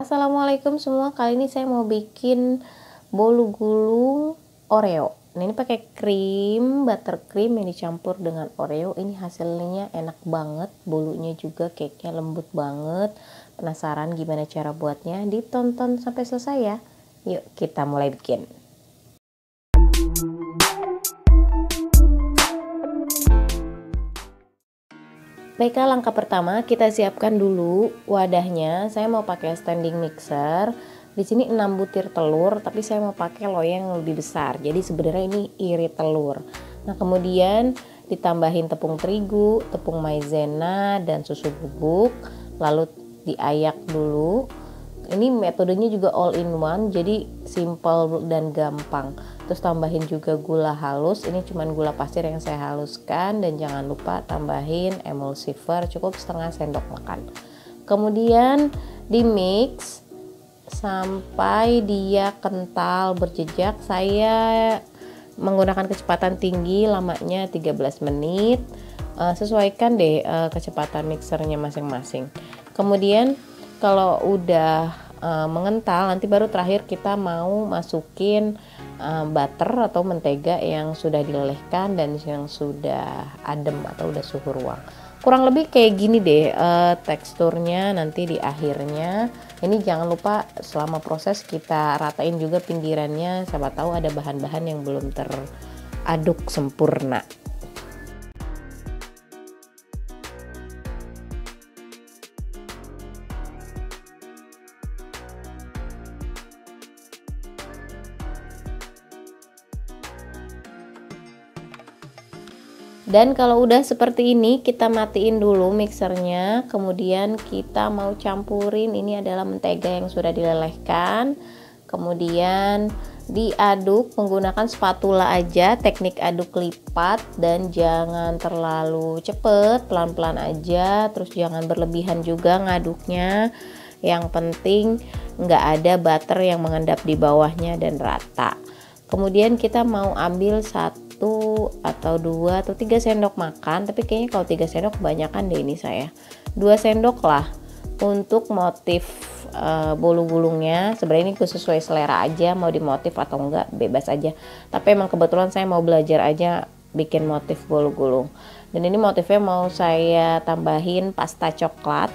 Assalamualaikum semua, kali ini saya mau bikin bolu gulung Oreo. Nah, ini pakai krim, buttercream yang dicampur dengan Oreo. Ini hasilnya enak banget, bolunya juga cake-nya lembut banget. Penasaran gimana cara buatnya? Ditonton sampai selesai ya. Yuk kita mulai bikin. Baiklah, langkah pertama kita siapkan dulu wadahnya. Saya mau pakai standing mixer. Di sini 6 butir telur, tapi saya mau pakai loyang yang lebih besar. Jadi sebenarnya ini irit telur. Nah, kemudian ditambahin tepung terigu, tepung maizena dan susu bubuk, lalu diayak dulu. Ini metodenya juga all in one, jadi simple dan gampang. Terus tambahin juga gula halus, ini cuman gula pasir yang saya haluskan, dan jangan lupa tambahin emulsifier cukup setengah sendok makan. Kemudian di mix sampai dia kental berjejak. Saya menggunakan kecepatan tinggi, lamanya 13 menit. Sesuaikan deh kecepatan mixernya masing-masing. Kemudian kalau udah mengental, nanti baru terakhir kita mau masukin butter atau mentega yang sudah dilelehkan dan yang sudah adem atau udah suhu ruang. Kurang lebih kayak gini deh teksturnya nanti di akhirnya. Ini jangan lupa selama proses kita ratain juga pinggirannya, siapa tahu ada bahan-bahan yang belum teraduk sempurna. Dan kalau udah seperti ini, kita matiin dulu mixernya. Kemudian kita mau campurin, ini adalah mentega yang sudah dilelehkan. Kemudian diaduk menggunakan spatula aja, teknik aduk lipat, dan jangan terlalu cepet, pelan-pelan aja. Terus jangan berlebihan juga ngaduknya. Yang penting nggak ada butter yang mengendap di bawahnya dan rata. Kemudian kita mau ambil 1 atau 2 atau 3 sendok makan, tapi kayaknya kalau 3 sendok kebanyakan deh ini saya. 2 sendok lah untuk motif bolu gulungnya. Sebenarnya ini sesuai selera aja, mau dimotif atau enggak bebas aja. Tapi emang kebetulan saya mau belajar aja bikin motif bolu gulung. Dan ini motifnya mau saya tambahin pasta coklat.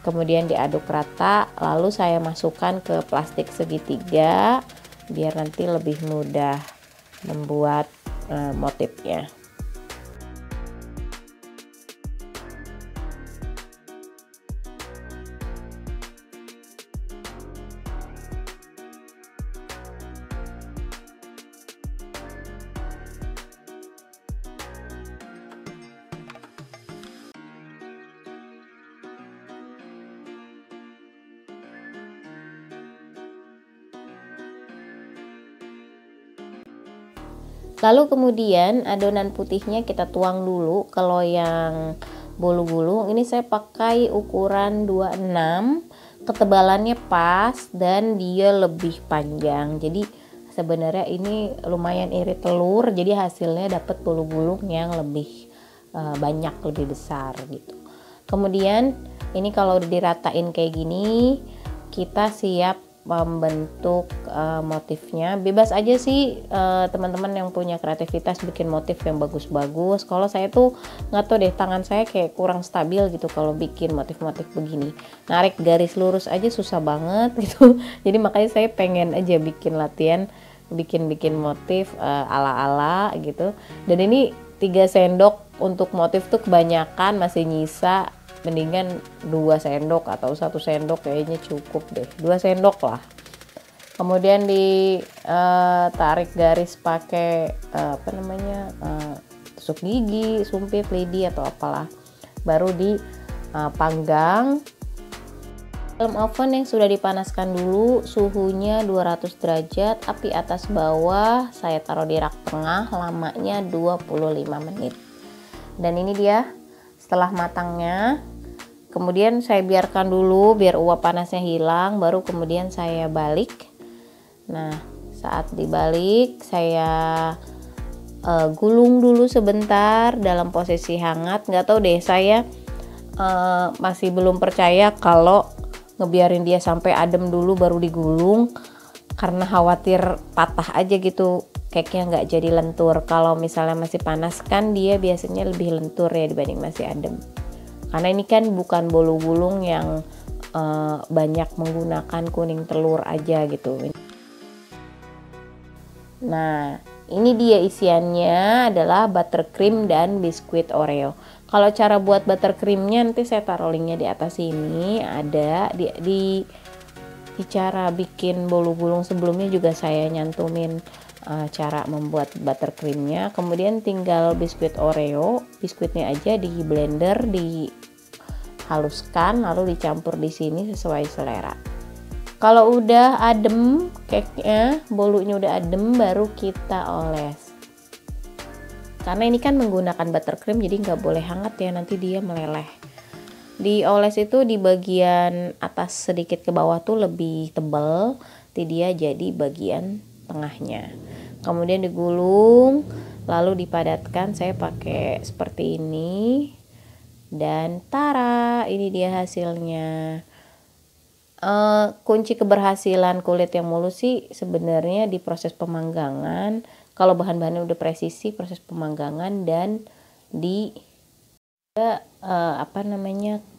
Kemudian diaduk rata, lalu saya masukkan ke plastik segitiga biar nanti lebih mudah membuat motifnya. Lalu kemudian adonan putihnya kita tuang dulu ke loyang bolu gulung. Ini saya pakai ukuran 26, ketebalannya pas dan dia lebih panjang. Jadi sebenarnya ini lumayan irit telur, jadi hasilnya dapat bolu gulung yang lebih banyak, lebih besar gitu. Kemudian ini kalau udah diratain kayak gini, kita siap membentuk motifnya. Bebas aja sih teman-teman yang punya kreativitas bikin motif yang bagus-bagus. Kalau saya tuh nggak tahu deh, tangan saya kayak kurang stabil gitu kalau bikin motif-motif begini. Narik garis lurus aja susah banget gitu. Jadi makanya saya pengen aja bikin latihan bikin motif ala-ala gitu. Dan ini 3 sendok untuk motif tuh kebanyakan, masih nyisa. Mendingan 2 sendok atau 1 sendok kayaknya cukup deh, 2 sendok lah. Kemudian ditarik garis pakai tusuk gigi, sumpit, lidi atau apalah. Baru dipanggang dalam oven yang sudah dipanaskan dulu, suhunya 200 derajat, api atas bawah. Saya taruh di rak tengah, lamanya 25 menit. Dan ini dia setelah matangnya. Kemudian saya biarkan dulu biar uap panasnya hilang, baru kemudian saya balik. Nah, saat dibalik saya gulung dulu sebentar dalam posisi hangat. Nggak tahu deh, saya masih belum percaya kalau ngebiarin dia sampai adem dulu baru digulung, karena khawatir patah aja gitu, cake-nya nggak jadi lentur. Kalau misalnya masih panas kan dia biasanya lebih lentur ya dibanding masih adem. Karena ini kan bukan bolu gulung yang banyak menggunakan kuning telur aja gitu. Nah, ini dia isiannya adalah buttercream dan biskuit Oreo. Kalau cara buat buttercreamnya nanti saya taruh linknya di atas ini, ada di cara bikin bolu gulung sebelumnya juga saya nyantumin cara membuat buttercreamnya. Kemudian tinggal biskuit Oreo, biskuitnya aja di blender, dihaluskan lalu dicampur di sini sesuai selera. Kalau udah adem cake-nya, bolunya udah adem, baru kita oles. Karena ini kan menggunakan buttercream jadi nggak boleh hangat ya, nanti dia meleleh. Dioles itu di bagian atas sedikit ke bawah tuh lebih tebal, nanti dia jadi bagian tengahnya. Kemudian digulung, lalu dipadatkan. Saya pakai seperti ini, dan tara, ini dia hasilnya. Kunci keberhasilan kulit yang mulus sih sebenarnya di proses pemanggangan. Kalau bahan-bahannya udah presisi, proses pemanggangan, dan di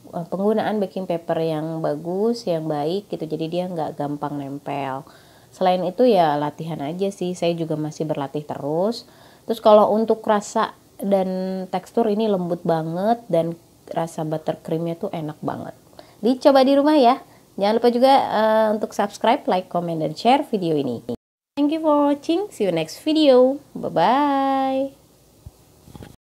penggunaan baking paper yang bagus, yang baik gitu, jadi dia nggak gampang nempel. Selain itu ya latihan aja sih, saya juga masih berlatih terus. Terus kalau untuk rasa dan tekstur ini lembut banget, dan rasa buttercreamnya tuh enak banget. Dicoba di rumah ya. Jangan lupa juga untuk subscribe, like, comment, dan share video ini. Thank you for watching. See you next video. Bye-bye.